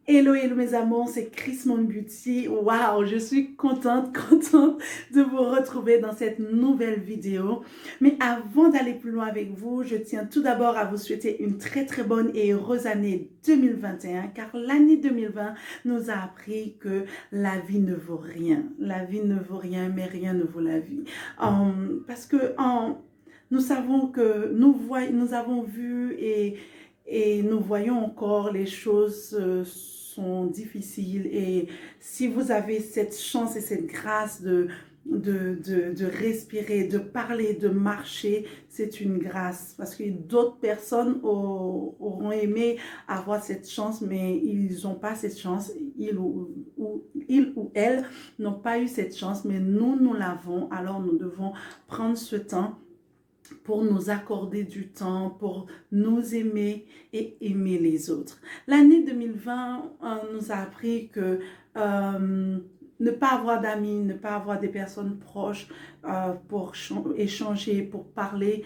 Hello, hello mes amours, c'est Chris Mon Beauty. Waouh, je suis contente de vous retrouver dans cette nouvelle vidéo. Mais avant d'aller plus loin avec vous, je tiens tout d'abord à vous souhaiter une très bonne et heureuse année 2021, car l'année 2020 nous a appris que la vie ne vaut rien. La vie ne vaut rien, mais rien ne vaut la vie. Parce que nous savons que nous avons vu et nous voyons encore les choses sont difficiles. Et si vous avez cette chance et cette grâce de respirer, de parler, de marcher, c'est une grâce. Parce que d'autres personnes auront aimé avoir cette chance, mais ils n'ont pas cette chance. Ils ou elles n'ont pas eu cette chance, mais nous l'avons. Alors nous devons prendre ce temps pour nous accorder du temps, pour nous aimer et aimer les autres. L'année 2020 nous a appris que ne pas avoir d'amis, ne pas avoir des personnes proches pour échanger, pour parler,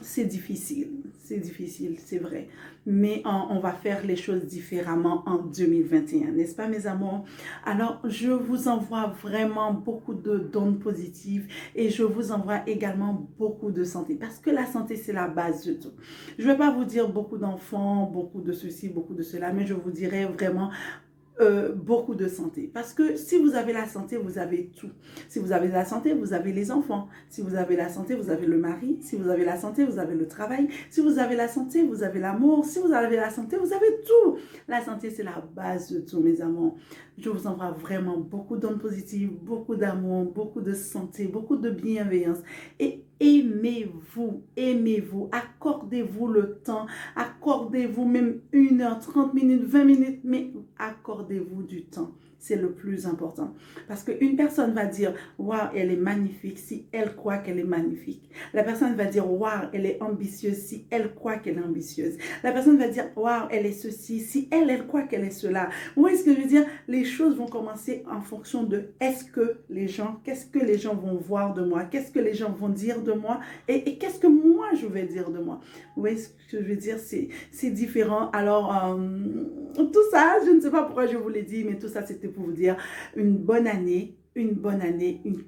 c'est difficile, c'est vrai. Mais on va faire les choses différemment en 2021, n'est-ce pas mes amours? Alors, je vous envoie vraiment beaucoup de dons positifs et je vous envoie également beaucoup de santé parce que la santé, c'est la base de tout. Je ne vais pas vous dire beaucoup d'enfants, beaucoup de ceci, beaucoup de cela, mais je vous dirai vraiment beaucoup de santé. Parce que si vous avez la santé, vous avez tout. Si vous avez la santé, vous avez les enfants. Si vous avez la santé, vous avez le mari. Si vous avez la santé, vous avez le travail. Si vous avez la santé, vous avez l'amour. Si vous avez la santé, vous avez tout. La santé, c'est la base de tout, mes amours. Je vous envoie vraiment beaucoup d'ondes positives, beaucoup d'amour, beaucoup de santé, beaucoup de bienveillance. Et aimez-vous, aimez-vous, accordez-vous le temps, accordez-vous même 1 heure, 30 minutes, 20 minutes, mais accordez-vous du temps. C'est le plus important. Parce qu'une personne va dire, waouh, elle est magnifique si elle croit qu'elle est magnifique. La personne va dire, waouh, elle est ambitieuse si elle croit qu'elle est ambitieuse. La personne va dire, waouh, elle est ceci si elle croit qu'elle est cela. Vous voyez ce que je veux dire? Les choses vont commencer en fonction de qu'est-ce que les gens vont voir de moi? Qu'est-ce que les gens vont dire de moi? Et qu'est-ce que moi je vais dire de moi? Vous voyez ce que je veux dire? C'est différent. Alors, tout ça, je ne sais pas pourquoi je vous l'ai dit, mais tout ça, c'était pour vous dire une bonne année, une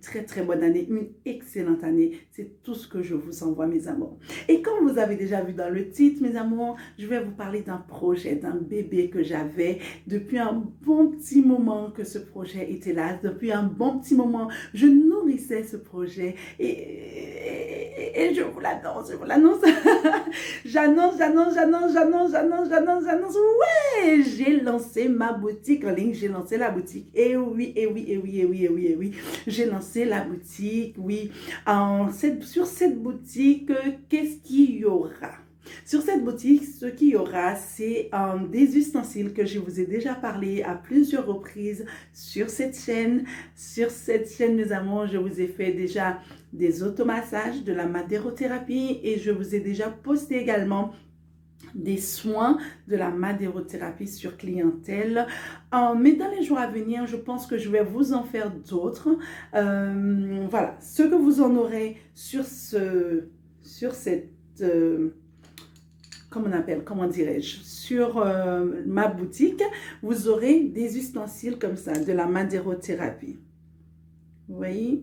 très bonne année, une excellente année. C'est tout ce que je vous envoie, mes amours. Et comme vous avez déjà vu dans le titre, mes amours, je vais vous parler d'un projet, d'un bébé que j'avais depuis un bon petit moment que ce projet était là. Depuis un bon petit moment, je nourrissais ce projet et je vous l'annonce, j'annonce. Ouais, j'ai lancé ma boutique en ligne, j'ai lancé la boutique. Et oui. J'ai lancé la boutique, oui. Sur cette boutique, qu'est-ce qu'il y aura? Sur cette boutique, ce qu'il y aura, c'est des ustensiles que je vous ai déjà parlé à plusieurs reprises sur cette chaîne. Sur cette chaîne, mes amours, je vous ai fait déjà des automassages, de la madérothérapie et je vous ai déjà posté également des soins de la madérothérapie sur clientèle. Mais dans les jours à venir, je pense que je vais vous en faire d'autres. Voilà, ce que vous en aurez sur cette... comment dirais-je, sur ma boutique, vous aurez des ustensiles comme ça, de la madérothérapie. Vous voyez?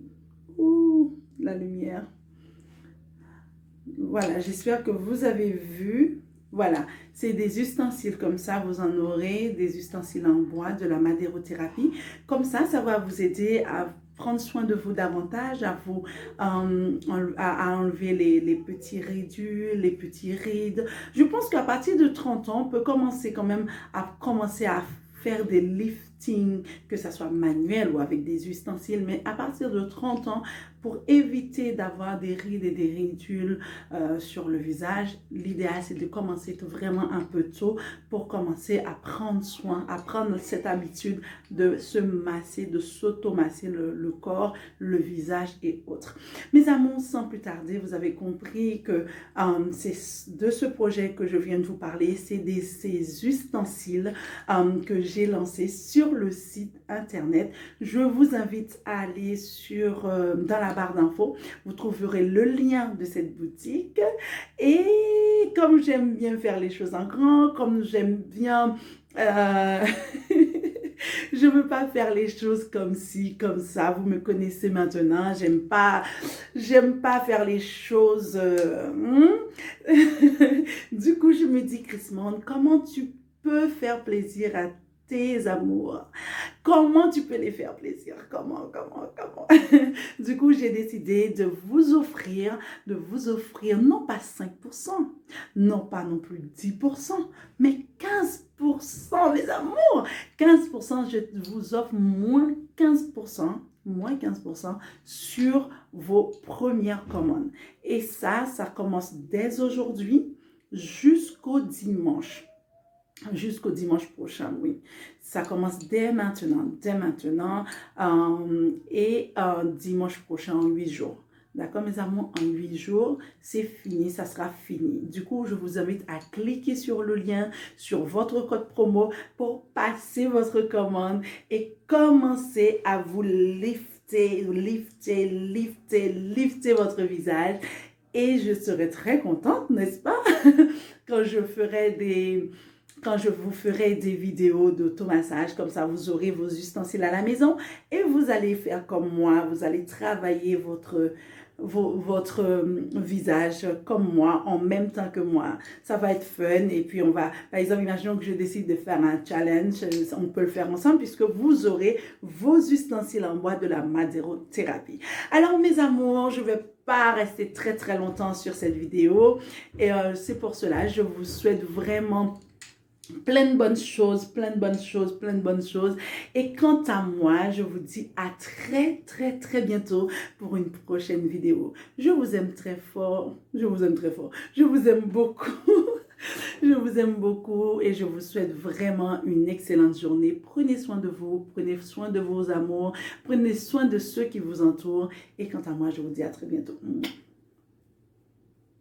Ouh, la lumière. Voilà, j'espère que vous avez vu. Voilà, c'est des ustensiles comme ça, vous en aurez des ustensiles en bois, de la madérothérapie. Comme ça va vous aider à prendre soin de vous davantage, à enlever les petits ridules, les petits rides. Je pense qu'à partir de 30 ans, on peut commencer quand même à faire des lifting, que ce soit manuel ou avec des ustensiles, mais à partir de 30 ans, pour éviter d'avoir des rides et des ridules sur le visage, l'idéal c'est de commencer vraiment un peu tôt pour commencer à prendre soin, à prendre cette habitude de se masser, de s'auto-masser le corps, le visage et autres. Mes amours, sans plus tarder, vous avez compris que c'est de ce projet que je viens de vous parler, c'est ces ustensiles que j'ai lancés sur le site internet. Je vous invite à aller dans la barre d'infos, vous trouverez le lien de cette boutique. Et comme j'aime bien faire les choses en grand, comme j'aime bien Euh, je veux pas faire les choses comme ci, comme ça. Vous me connaissez maintenant. J'aime pas faire les choses. Du coup, je me dis, Chris Monde, comment tu peux faire plaisir à tes amours? Comment tu peux les faire plaisir? Comment? Du coup, j'ai décidé de vous offrir non pas 5%, non pas non plus 10%, mais 15%, mes amours. 15%, je vous offre moins 15% sur vos premières commandes. Et ça commence dès aujourd'hui jusqu'au dimanche prochain, oui. Ça commence dès maintenant, dimanche prochain en 8 jours. D'accord, mes amours, en 8 jours, c'est fini, ça sera fini. Du coup, je vous invite à cliquer sur le lien, sur votre code promo pour passer votre commande et commencer à vous lifter votre visage. Et je serai très contente, n'est-ce pas, quand je vous ferai des vidéos d'automassage, comme ça vous aurez vos ustensiles à la maison et vous allez faire comme moi, vous allez travailler votre visage comme moi, en même temps que moi. Ça va être fun et puis on va, par exemple, imaginons que je décide de faire un challenge, on peut le faire ensemble puisque vous aurez vos ustensiles en bois de la madérothérapie. Alors mes amours, je vais pas rester très longtemps sur cette vidéo et c'est pour cela, je vous souhaite vraiment plein de bonnes choses. Et quant à moi, je vous dis à très bientôt pour une prochaine vidéo. Je vous aime très fort. Je vous aime beaucoup. Je vous aime beaucoup et je vous souhaite vraiment une excellente journée. Prenez soin de vous, prenez soin de vos amours, prenez soin de ceux qui vous entourent. Et quant à moi, je vous dis à très bientôt.